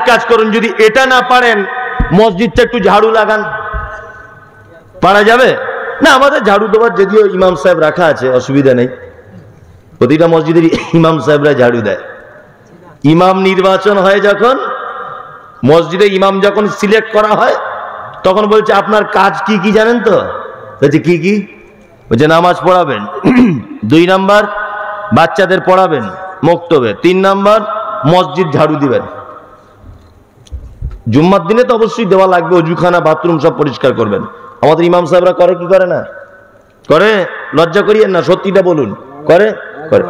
কাজ করুন, যদি এটা না পারেন মসজিদটা একটু ঝাড়ু লাগান, পারা যাবে না? আমাদের ঝাড়ু দেওয়ার যদিও ইমাম সাহেব রাখা আছে, অসুবিধা নেই, প্রতিটা মসজিদের ইমাম সাহেবরা ঝাড়ু দেয়। ইমাম নির্বাচন হয় যখন, মসজিদে ইমাম যখন সিলেক্ট করা হয়, তখন বলছে আপনার কাজ কি কি জানেন তো? বলছে কি কি? বলছে নামাজ পড়াবেন, 2 নাম্বার বাচ্চাদের পড়াবেন মক্তবে, 3 নাম্বার মসজিদ ঝাড়ু দিবেন। জুম্মার দিনে তো অবশ্যই দেওয়া লাগবে, অজুখানা বাথরুম সব পরিষ্কার করবেন। আমাদের ইমাম সাহেবরা করে কি করে না? করে? লজ্জা করিয়েন না, সত্যিটা বলুন। করে? করে।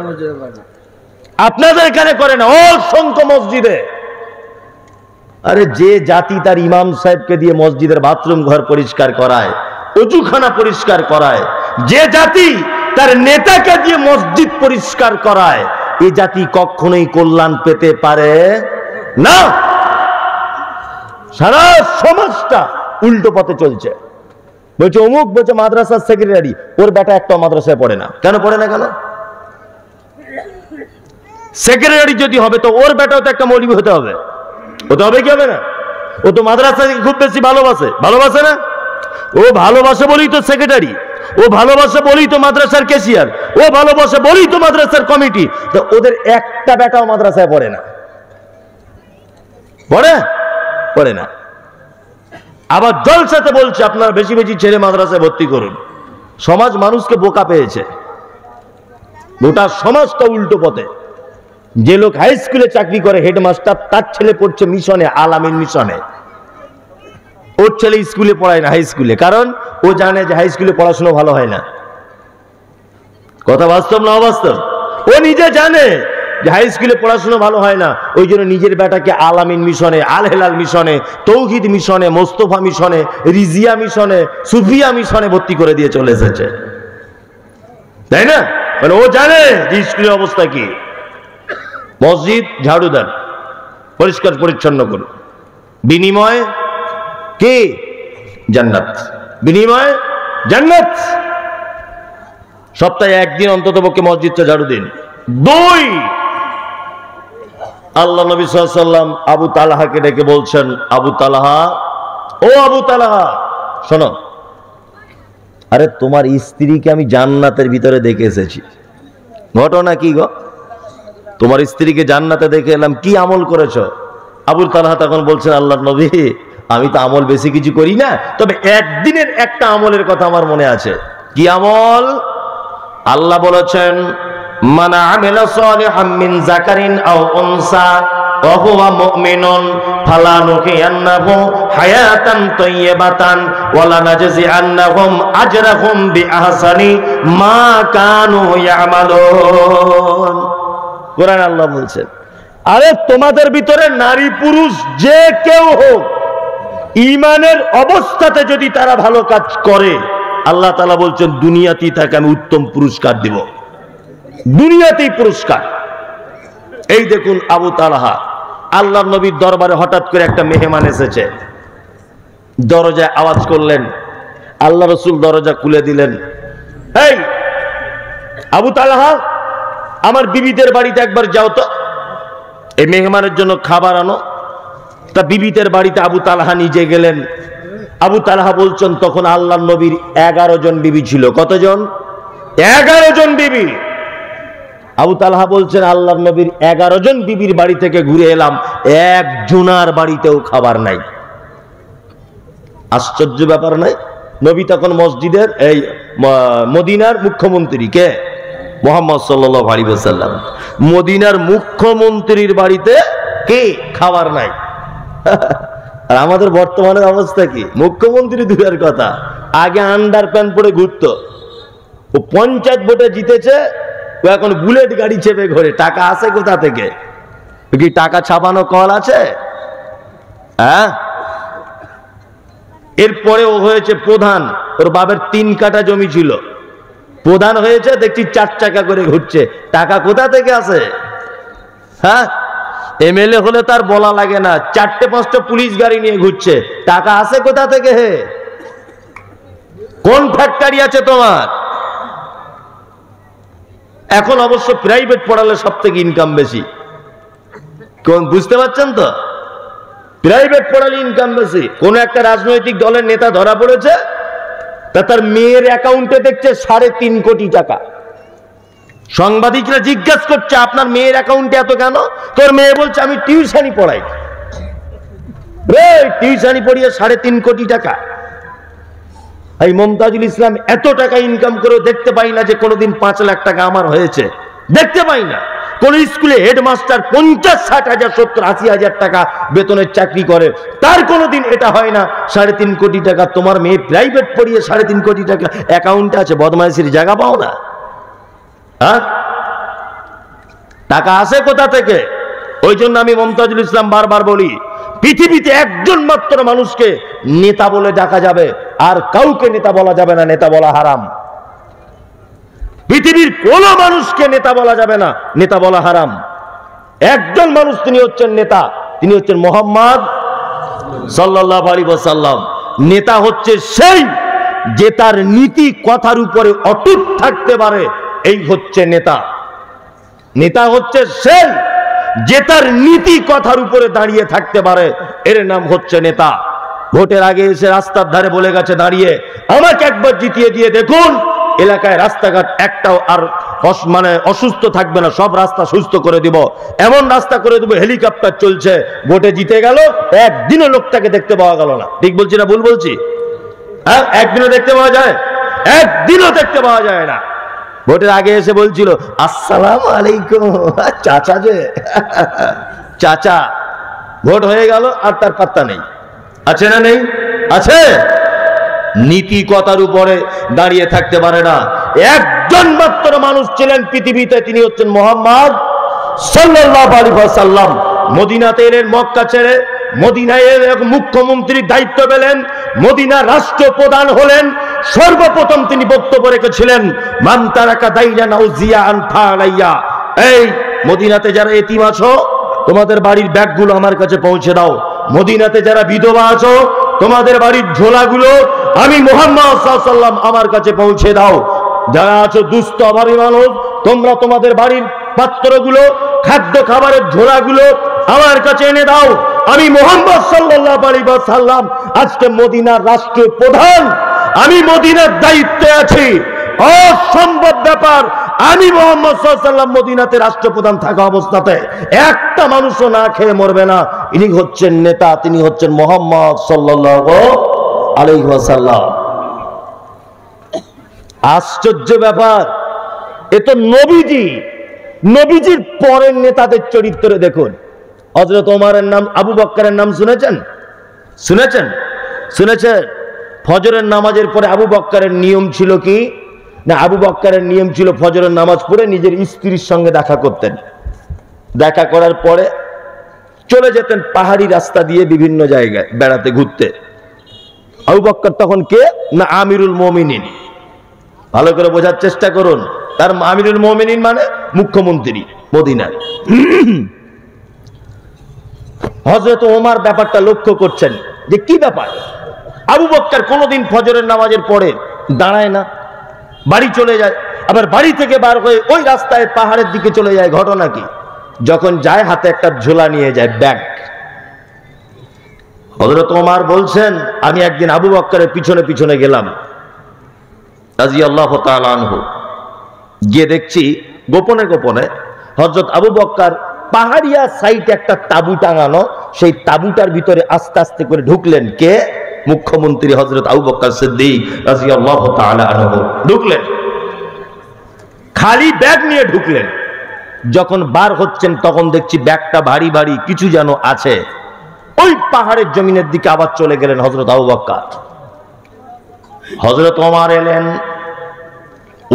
আপনাদের এখানে করে না, অসংখ্য মসজিদে। আরে যে জাতি তার ইমাম সাহেবকে দিয়ে মসজিদের বাথরুম ঘর পরিষ্কার করায়, অজুখানা পরিষ্কার করায়, যে জাতি তার নেতাকে দিয়ে মসজিদ পরিষ্কার করায়, এই জাতি কখনোই কল্যাণ পেতে পারে না। সারা সমাজটা উল্টো পথে চলছে। বলছে অমুক, বলছে মাদ্রাসার সেক্রেটারি, ওর বেটা একটা মাদ্রাসায় পড়ে না। কেন পড়ে না? কেন? সেক্রেটারি যদি হবে তো ওর বেটাও তো একটা মৌলবি হতে হবে। হতে হবে কি হবে না? ও তো মাদ্রাসাকে খুব বেশি ভালোবাসে, ভালোবাসে না? ও ভালোবাসে বলেই তো সেক্রেটারি, ও ভালোবাসে বলেই তো মাদ্রাসার ক্যাশিয়ার, ও ভালোবাসে বলেই তো মাদ্রাসার কমিটি। তো ওদের একটা বেটাও মাদ্রাসায় পড়ে না। পড়ে? পড়ে না। আবার জলসাতে বলছে আপনারা বেশি বেশি ছেলে মাদ্রাসায় ভর্তি করুন। সমাজ মানুষকে বোকা পেয়েছে, গোটা সমাজটা উল্টো পথে। যে লোক হাই স্কুলে চাকরি করে, হেডমাস্টার, তার ছেলে পড়ছে মিশনে, আল-আমিন মিশনে। ওর ছেলে স্কুলে পড়ায় না, হাই স্কুলে, কারণ ও জানে যে হাই স্কুলে পড়াশোনা ভালো হয় না। কথা বাস্তব না অবাস্তব? ও নিজে জানে যে হাই স্কুলে পড়াশোনা ভালো হয় না, ওই জন্য নিজের বেটাকে আল-আমিন মিশনে, আল হেলাল মিশনে, তৌহিদ মিশনে, মোস্তফা মিশনে, রিজিয়া মিশনে, সুফিয়া মিশনে ভর্তি করে দিয়ে চলে এসেছে, তাই না? মানে ও জানে যে স্কুলের অবস্থা কি। মসজিদ ঝাড়ু দেন, পরিষ্কার পরিচ্ছন্ন করুন, বিনিময় কি? জান্নাত। বিনিময় জান্নাত। সপ্তাহে একদিন অন্তত পক্ষে মসজিদটা ঝাড়ু দিন। 2, আল্লাহ নবী সাল্লাল্লাহু আলাইহি ওয়াসাল্লাম আবু তালহাকে ডেকে বলছেন, আবু তালহা, ও আবু তালহা শোনো, আরে তোমার স্ত্রীকে আমি জান্নাতের ভিতরে দেখে এসেছি। ঘটনা কি গো? তোমার স্ত্রীকে জান্নাতে দেখে এলাম, কি আমল করেছো? আবু তালহা তখন বলছেন, আল্লাহর নবী, আমি তো আমল বেশি কিছু করি না, তবে একদিনের একটা আমলের কথা আমার মনে আছে। কি আমল? আল্লাহ বলেছেন, মান আমিলা সালিহাম মিন যাকারিন আও উনসা ওয়া হুয়া মুমিনুন ফালানুহিয়ান্নাহু হায়াতান তাইয়্যিবাতান ওয়া লানাজজিআন্নাহুম আজরাহুম বিআহসানি মা কানু ইয়ামালুন। কোরআন আল্লাহ বলছেন, আরে তোমাদের ভিতরে নারী পুরুষ যে কেউ হোক, ঈমানের অবস্থাতে যদি তারা ভালো কাজ করে, আল্লাহ তাআলা বলছেন দুনিয়াতেই তাকে আমি উত্তম পুরস্কার দেব, দুনিয়াতেই পুরস্কার। এই দেখুন আবু তালহা, আল্লাহর নবীর দরবারে হঠাৎ করে একটা মেহমান এসেছে, দরজায় আওয়াজ করলেন, আল্লাহ রাসূল দরজা খুলে দিলেন। এই আবু তালহা, আমার বিবিদের বাড়িতে একবার যাও তো, এই মেহমানের জন্য খাবার আনো। তা বিবিদের বাড়িতে আবু তালহা নিজে গেলেন। আবু তালহা বলছেন, তখন আল্লাহর নবীর 11 জন বিবি ছিল। কতজন? 11 জন বিবি। আবু তালহা বলছেন, আল্লাহর নবীর 11 জন বিবির বাড়ি থেকে ঘুরে এলাম, একজনার বাড়িতেও খাবার নাই। আশ্চর্য ব্যাপার নাই? নবী তখন মসজিদের, এই মদিনার মুখ্যমন্ত্রী কে? মুহাম্মদ সাল্লাল্লাহু আলাইহি ওয়াসাল্লাম। মদিনার মুখ্যমন্ত্রীর বাড়িতে কে? খাবার নাই। আর আমাদের বর্তমানের অবস্থা কি? মুখ্যমন্ত্রী দূরের কথা, আগে আন্ডার প্যান্ট পরে ঘুরতো। ও পঞ্চায়েত ভোটে জিতেছে, ও এখন বুলেট গাড়ি চেপে ঘোরে। টাকা আসে কোথা থেকে? কি টাকা ছাপানো কল আছে? হ্যাঁ। এরপরে ও হয়েছে প্রধান, ওর বাবার 3 কাঠা জমি ছিল, প্রধান হয়েছে, দেখছি 4 চাকা করে ঘুরছে। টাকা কোথা থেকে আসে? হ্যাঁ। এমএলএ হলে তার বলা লাগে না, 4টে-5টা পুলিশ গাড়ি নিয়ে ঘুরছে। টাকা আসে কোথা থেকে? হে, কোন ফ্যাক্টরি আছে তোমার? এখন অবশ্য প্রাইভেট পড়ালে সব থেকে ইনকাম বেশি। কোন বুঝতে পারছেন তো? প্রাইভেট পড়ালে ইনকাম বেশি। কোন একটা রাজনৈতিক দলের নেতা ধরা পড়েছে, তা তার মেয়ের অ্যাকাউন্টে দেখছে 3.5 কোটি টাকা। সাংবাদিকরা জিজ্ঞাসা করছে আপনার মেয়ের অ্যাকাউন্টে এত কেন? তোর মেয়ে বলছে আমি টিউশনি পড়াই। টিউশনি পড়িয়ে 3.5 কোটি টাকা। এই মমতাজুল ইসলাম এত টাকা ইনকাম করেও দেখতে পাই না যে কোনোদিন 5 লাখ টাকা আমার হয়েছে, দেখতে পাই না। কোন স্কুলে হেডমাস্টার 50, 60 হাজার, 70, 80 হাজার টাকা বেতনের চাকরি করে, তার কোনোদিন এটা হয় না 3.5 কোটি টাকা। তোমার মেয়ে প্রাইভেট পড়িয়ে 3.5 কোটি টাকা অ্যাকাউন্টে আছে, বদমাইশির জায়গা পাও না? হ্যাঁ, টাকা আসে কোথা থেকে? ওই জন্য আমি মমতাজুল ইসলাম বারবার বলি, পৃথিবীতে একজন মাত্র মানুষকে নেতা বলে ডাকা যাবে, আর কাউকে নেতা বলা যাবে না। নেতা বলা হারাম। পৃথিবীর কোন মানুষকে নেতা বলা যাবে না, নেতা বলা হারাম। একজন মানুষ, তিনি হচ্ছেন নেতা, তিনি হচ্ছেন মুহাম্মদ সাল্লাল্লাহু আলাইহি ওয়াসাল্লাম। নেতা হচ্ছে সেই যে তার নীতি কথার উপরে অটুট থাকতে পারে, এই হচ্ছে নেতা। নেতা হচ্ছে সেই যে তার নীতি কথার উপরে দাঁড়িয়ে থাকতে পারে, এর নাম হচ্ছে নেতা। ভোটের আগে এসে রাস্তার ধারে বলে গেছে দাঁড়িয়ে, আমাকে একবার জিতিয়ে দিয়ে দেখুন, এলাকায় রাস্তাঘাট একটাও আর অসুস্থ থাকবে না, সব রাস্তা সুস্থ করে দিব, এমন রাস্তা করে দিব, হেলিকপ্টার চলছে। ভোটে জিতে গেল, একদিনও লোকটাকে দেখতে পাওয়া গেল না। ঠিক বলছি না ভুল বলছি? হ্যাঁ, একদিনও দেখতে পাওয়া যায়? একদিনও দেখতে পাওয়া যায় না। ভোটের আগে এসে বলছিল আসসালামু আলাইকুম চাচা, যে চাচা। ভোট হয়ে গেল আর তার পাত্তা নেই। আছে না নেই? আছে। নীতি কথার উপরে দাঁড়িয়ে থাকতে পারে না। একজন মাত্র মানুষ ছিলেন পৃথিবীতে, তিনি হচ্ছেন মুহাম্মদ সাল্লাল্লাহু আলাইহি ওয়াসাল্লাম। মদিনাতে এলেন, মক্কা ছেড়ে মদিনায় মুখ্যমন্ত্রীর দায়িত্ব পেলেন, মদিনা রাষ্ট্রপ্রধান হলেন। সর্বপ্রথম তিনি বক্তব্য রেখেছিলেন, মান তারাকা দাইরান আও জিয়াআন ফালাইয়া। এই মদিনাতে যারা এতিম আছো, তোমাদের বাড়ির ব্যাগগুলো আমার কাছে পৌঁছে দাও। মদিনাতে যারা বিধবা আছো, তোমাদের বাড়ির ঝোলাগুলো আমি মুহাম্মদ সাল্লাল্লাহু আলাইহি ওয়াসাল্লাম আমার কাছে পৌঁছে দাও। যারা আছো দুস্থ অভাবী মানুষ, তোমরা তোমাদের বাড়ির পাত্রগুলো, খাদ্য খাবারের ঝোলাগুলো আমার কাছে এনে দাও। আমি মুহাম্মদ সাল্লাল্লাহু আলাইহি ওয়াসাল্লাম আজকে মদিনার রাষ্ট্রপ্রধান, আমি মদিনার দায়িত্বে আছি। অসম্ভব ব্যাপার, আমি মুহাম্মদ সাল্লাল্লাহু আলাইহি ওয়াসাল্লাম মদিনাতে রাষ্ট্রপ্রধান থাকা অবস্থাতে একটা মানুষও না খেয়ে মরবে না। ইনি হচ্ছেন নেতা, তিনি হচ্ছেন মুহাম্মদ সাল্লাল্লাহু আলাইহি ওয়াসাল্লাম। আশ্চর্য ব্যাপার, এ তো নবীজি। নবীজির পরের নেতাদের চরিত্র দেখুন। হযরত ওমরের নাম, আবু বকরের নাম শুনেছেন? শুনেছেন? শুনেছেন? ফজরের নামাজের পরে আবু বকরের নিয়ম ছিল কি না, আবু বকরের নিয়ম ছিল ফজরের নামাজ পড়ে নিজের স্ত্রীর সঙ্গে দেখা করতেন। দেখা করার পরে চলে যেতেন পাহাড়ি রাস্তা দিয়ে বিভিন্ন জায়গায় বেড়াতে, ঘুরতে। আবু বকর তখন কে না আমিরুল মুমিনিন। ভালো করে বোঝার চেষ্টা করুন, তার আমিরুল মুমিনিন মানে মুখ্যমন্ত্রী মদিনার। হযরত ওমর ব্যাপারটা লক্ষ্য করছেন যে কি ব্যাপার, আবু বকর কোনোদিন ফজরের নামাজের পরে দাঁড়ায় না, বাড়ি চলে যায়, আবার বাড়ি থেকে বার হয়ে ওই রাস্তায় পাহাড়ের দিকে চলে যায়। ঘটনা কি? যখন যায় হাতে একটা ঝোলা নিয়ে যায়, ব্যাগ। হযরত ওমর বলছেন, আমি একদিন আবু বকরের পিছনে পিছনে গেলাম রাদিয়াল্লাহু তাআলা আনহু, গিয়ে দেখছি গোপনে গোপনে হযরত আবু বকর পাহাড়িয়া সাইডে একটা তাঁবু টাঙানো, সেই তাঁবুটার ভিতরে আস্তে আস্তে করে ঢুকলেন। কে? মুখ্যমন্ত্রী হযরত আবু বকর সিদ্দিক রাদিয়াল্লাহু তাআলা আনহু ঢুকলেন, খালি ব্যাগ নিয়ে ঢুকলেন। যখন বার হচ্ছেন তখন দেখছি ব্যাগটা ভারী ভারী, কিছু যেন আছে। ওই পাহাড়ের জমিনের দিকে আবার চলে গেলেন হযরত আবু বকর। হযরত ওমর এলেন,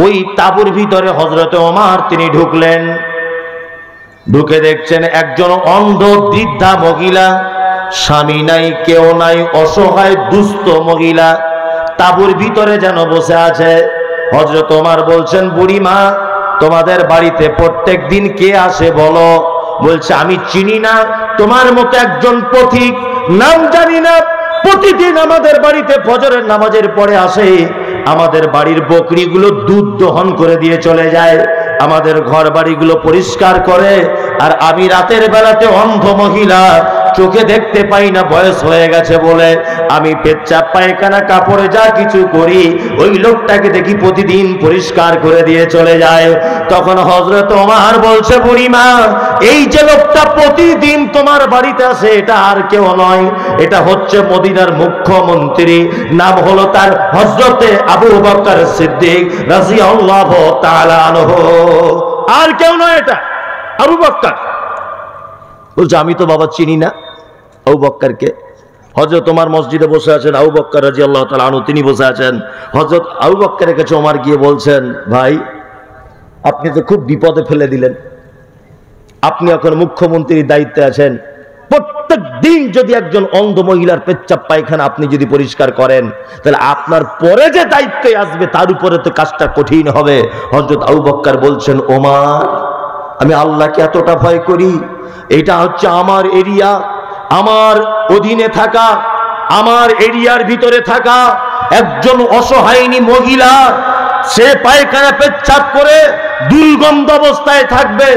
ওই তাঁবুর ভিতরে হযরত ওমর তিনি ঢুকলেন। ঢুকে দেখছেন একজন অন্ধ বৃদ্ধা মহিলা, স্বামী নাই, কেউ নাই, অসহায় দুস্থ মহিলা তাঁবুর ভিতরে যেন বসে আছে। হযরত ওমর বলছেন, বুড়িমা, তোমাদের বাড়িতে প্রত্যেক দিন কে আসে বলো? বলছে, আমি চিনি না, তোমার মতো একজন পথিক, নাম জানি না, প্রতিদিন আমাদের বাড়িতে ফজরের নামাজের পরে আসে, আমাদের বাড়ির বকরিগুলো দুধ দহন করে দিয়ে চলে যায়, আমাদের ঘর বাড়িগুলো পরিষ্কার করে, আর আমি রাতের বেলাতে অন্ধ মহিলা চোখে দেখতে পাই না, বয়স হয়ে গেছে বলে আমি পেচ্ছাপ পায়খানা কাপড়ে যা কিছু করি ওই লোকটাকে দেখি প্রতিদিন পরিষ্কার করে দিয়ে চলে যায়। তখন হযরত ওমর বলছে, বুড়িমা, এই যে লোকটা প্রতিদিন তোমার বাড়িতে আসে এটা আর কেউ নয়, এটা হচ্ছে মদিনার মুখ্যমন্ত্রী, নাম হলো তার হযরতে আবু বকর সিদ্দিক রাদিয়াল্লাহু তাআলা আনহু। আর কেউ নয়, এটা আবু বকর। বলছে, আমি তো বাবা চিনি না আবু বকরকে। হযরত ওমর মসজিদে বসে আছেন, আবু বকর রাদিয়াল্লাহু তাআলা আনহু তিনি বসে আছেন। হযরত আবু বকরের কাছে ওমর গিয়ে বলছেন, ভাই আপনি তো খুব বিপদে ফেলে দিলেন, আপনি এখন মুখ্যমন্ত্রীর দায়িত্বে আছেন, প্রত্যেক দিন যদি একজন অন্ধ মহিলার পেচ্ছাপ পায়খানা আপনি যদি পরিষ্কার করেন তাহলে আপনার পরে যে দায়িত্বে আসবে তার উপরে তো কাজটা কঠিন হবে। হযরত আবু বকর বলছেন, ওমর আমি আল্লাহকে এতটা ভয় করি, এটা হচ্ছে আমার এরিয়া, আমার অধীনে থাকা, আমার এরিয়ার ভিতরে থাকা একজন অসহায়িনী মহিলা, সে পায়খানা পেচ্ছাপ করে দুর্গন্ধ অবস্থায় থাকবে,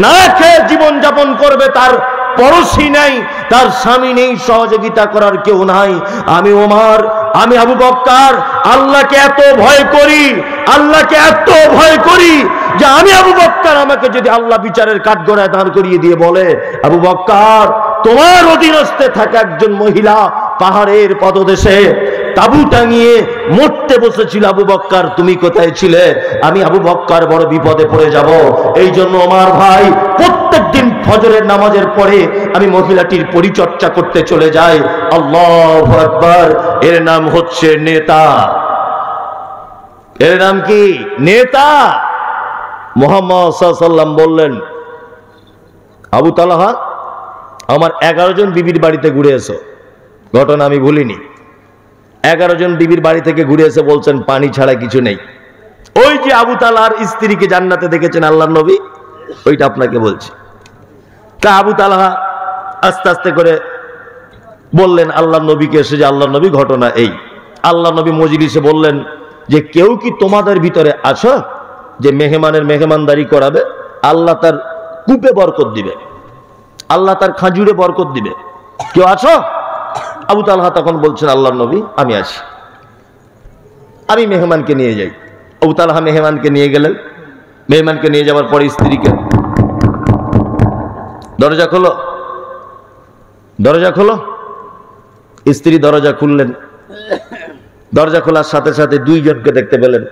না খেয়ে জীবন যাপন করবে, তার পড়শি নেই, তার স্বামী নেই, সহযোগিতা করার কেউ নাই। আমি ওমর, আমি আবু বকর আল্লাহকে এত ভয় করি, আল্লাহকে এত ভয় করি যে আমি আবু বকর, আমাকে যদি আল্লাহ বিচারের কাঠগড়ায় দাঁড় করিয়ে দিয়ে বলে, আবু বকর তোমার অধীনস্থে থাকা একজন মহিলা পাহাড়ের পদদেশে তাবু টাঙিয়ে মরতে বসেছিল, আবু বকর তুমি কোথায় ছিলে? আমি আবু বকর বড় বিপদে পড়ে যাব। এই জন্য আমার ভাই প্রত্যেকদিন ফজরের নামাজের পরে আমি মহিলাটির পরিচর্যা করতে চলে যাই। আল্লাহু আকবার। এর নাম হচ্ছে নেতা। এর নাম কি? নেতা। মুহাম্মদ সাল্লাল্লাহু আলাইহি ওয়াসাল্লাম বললেন, আবু তালহা আমার 11 জন বিবির বাড়িতে ঘুরে এসো। ঘটনা আমি ভুলিনি। 11 জন বিবির বাড়ি থেকে ঘুরে এসে বলছেন পানি ছাড়া কিছু নেই। ওই যে আবু তালহার স্ত্রীকে জান্নাতে দেখেছেন আল্লাহর নবী, ওইটা আপনাকে বলছি। তা আবু তালহা আস্তে আস্তে করে বললেন আল্লাহর নবীকে এসে যে, আল্লাহর নবী ঘটনা এই। আল্লাহর নবী মজলিসে বললেন যে, কেউ কি তোমাদের ভিতরে আছো যে মেহমানের মেহমানদারি করাবে? আল্লাহ তার কূপে বরকত দিবে, আল্লাহ তার খাজুরে বরকত দিবে, কেউ আছো? আবু তালহা তখন বলছেন, আল্লাহর নবী আমি আছি, আমি মেহমানকে নিয়ে যাই। আবু তালহা মেহমানকে নিয়ে গেলেন। মেহমানকে নিয়ে যাওয়ার পরে স্ত্রীকে, দরজা খোলো, দরজা খোলো। স্ত্রী দরজা খুললেন। দরজা খোলার সাথে সাথে 2 জনকে দেখতে পেলেন।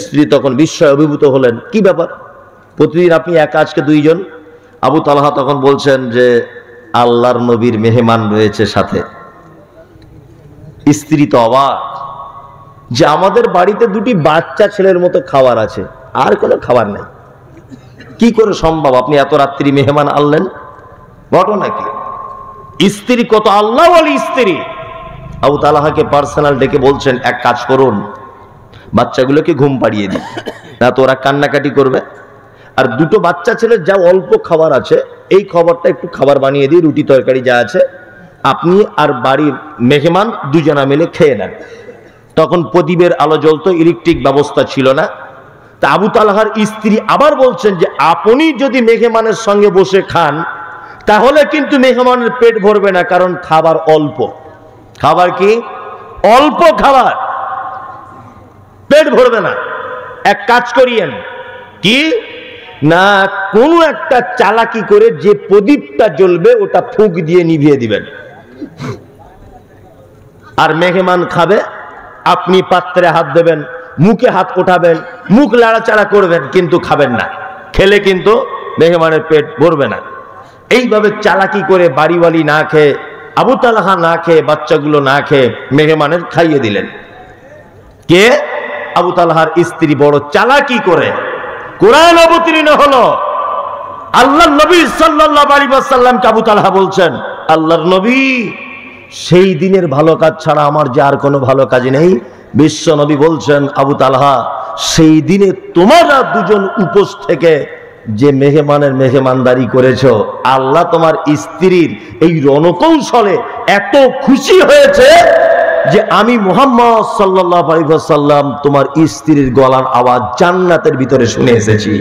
স্ত্রী তখন বিস্ময়ে অভিভূত হলেন, কি ব্যাপার, প্রতিদিন আপনি একা, আজকে 2 জন? আবু তালহা তখন বলছেন যে, আল্লাহর নবীর মেহমান রয়েছে সাথে। স্ত্রী তো অবাক যে আমাদের বাড়িতে 2টি বাচ্চা ছেলের মতো খাবার আছে, আর কোনো খাবার নাই, কি করে সম্ভব? আপনি এত রাত্রি মেহমান আনলেন, ঘটনা কি? স্ত্রী কত আল্লাহ ওয়ালি স্ত্রী। আবু তালহাকে পার্সোনাল ডেকে বলছেন, এক কাজ করুন, বাচ্চাগুলোকে ঘুম পাড়িয়ে দিন, না তো ওরা কান্নাকাটি করবে। আর 2টো বাচ্চা ছেলের যা অল্প খাবার আছে এই খাবারটা একটু খাবার বানিয়ে দিয়ে, রুটি তরকারি যা আছে আপনি আর বাড়ির মেহমান 2 জনা মিলে খেয়ে নেন। তখন প্রদীপের আলো জ্বলতো, ইলেকট্রিক ব্যবস্থা ছিল না। তা আবু তালহার স্ত্রী আবার বলছেন যে, আপনি যদি মেহমানের সঙ্গে বসে খান তাহলে কিন্তু মেহমানের পেট ভরবে না, কারণ খাবার অল্প। খাবার কি? অল্প খাবার, পেট ভরবে না। এক কাজ করিয়েন, কি না, কোনো একটা চালাকি করে যে প্রদীপটা জ্বলবে ওটা ফুঁক দিয়ে নিভিয়ে দিবেন, আর মেহমান খাবে, আপনি পাত্রে হাত দেবেন, মুখে হাত ওঠাবেন, মুখ লাড়াচাড়া করবেন, কিন্তু খাবেন না। খেলে কিন্তু মেহমানের পেট ভরবে না। এইভাবে চালাকি করে বাড়িওয়ালি না খেয়ে, আবু তালহা না খেয়ে, বাচ্চাগুলো না খেয়ে মেহমানের খাইয়ে দিলেন। কে? আবু তালহার স্ত্রী বড় চালাকি করে কোরআন অবতীর্ণ হলো। আল্লাহর নবী সাল্লাল্লাহু আলাইহি ওয়াসাল্লামকে আবু তালহা বলছেন, আল্লাহর নবী সেই দিনের ভালো কাজ ছাড়া আমার যে আর কোনো ভালো কাজ নেই। বিশ্ব নবী বলছেন, আবু তালহা সেই দিনে তোমরা 2 জন উপোস থেকে যে মেহমানের মেহমানদারি করেছো, আল্লাহ তোমার স্ত্রীর এই রণকৌশলে এত খুশি হয়েছে যে আমি মুহাম্মদ সাল্লাল্লাহু আলাইহি ওয়াসাল্লাম তোমার স্ত্রীর গলার আওয়াজ জান্নাতের ভিতরে শুনে এসেছি।